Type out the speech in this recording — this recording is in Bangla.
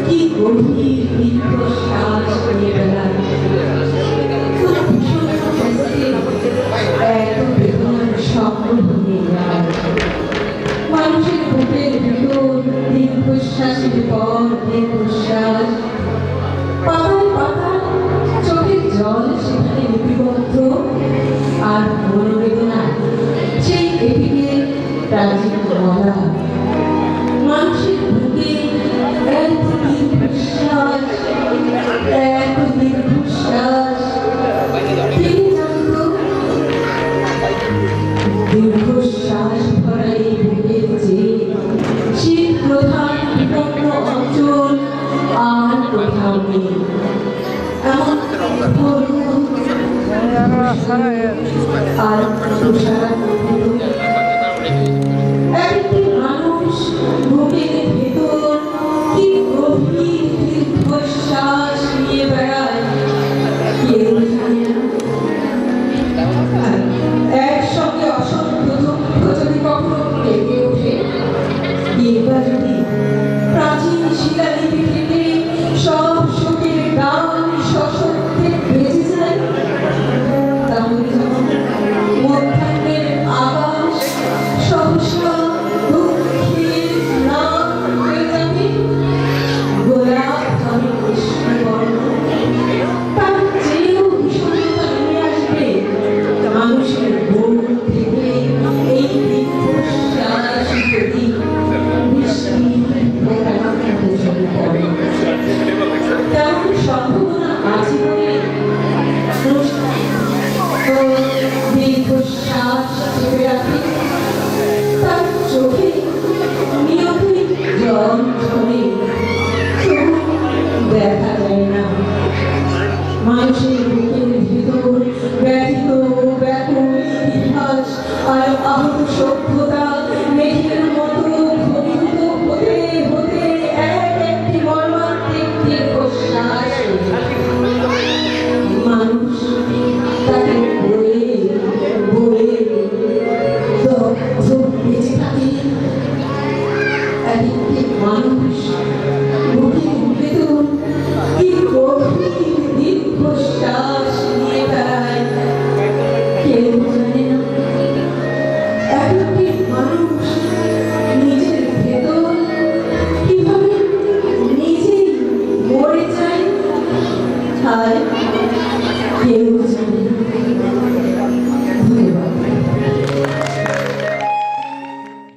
কি গভীর দীর্ঘশ্বাস নিয়ে বেড়ায়, এত বেদনার স্বপ্ন ভেঙে যায়। মানুষের বুকের ভিতর দীর্ঘশ্বাসের পর দীর্ঘশ্বাস, পাতায় পাতায় চোখের জল সেখানে লিপিবদ্ধ, আর মনোবেদনা সেই এদিকে ট্রাজিক মরা। মানুষের বুকে এক দীর্ঘশ্বাস, এক দীর্ঘশ্বাস, তিনি জানত দীর্ঘশ্বাস ভরা এই বুকের যে শীত প্রধান বিপন্ন অঞ্চল আর কোথাও নেই। এমন আর তুষার একটি মানুষ বুকের ভেতর কি গভীর দীর্ঘশ্বাস নিয়ে বেড়ায়, কেউ জানে না। একসঙ্গে অসংখ্য দুঃখ যদি কখনো লেগে ওঠে, কিংবা যদি প্রাচীন শিলালিপি থেকে সব সুখের গান সশব্দে বেজে যায়, তাহলে যখন মধ্যাহ্নের আকাশ সহসা দুঃখের নাম হয়ে যাবে, গোলাপ ধরে কৃষ্ণবর্ণ, তার চেয়েও ভীষণতা নেমে আসবে মানুষের মন থেকে। এই দীর্ঘশ্বাস যদি বৃষ্টি তেমন সম্ভাবনা আছে বলে দীর্ঘশ্বাস চেপে রাখে, তার চোখে নিয়তই জল ঝরে, তবু দেখা যায় না। মানুষের বুকের ভিতর ব্যথিত ব্যাকুল ইতিহাস আর আহত সভ্যতা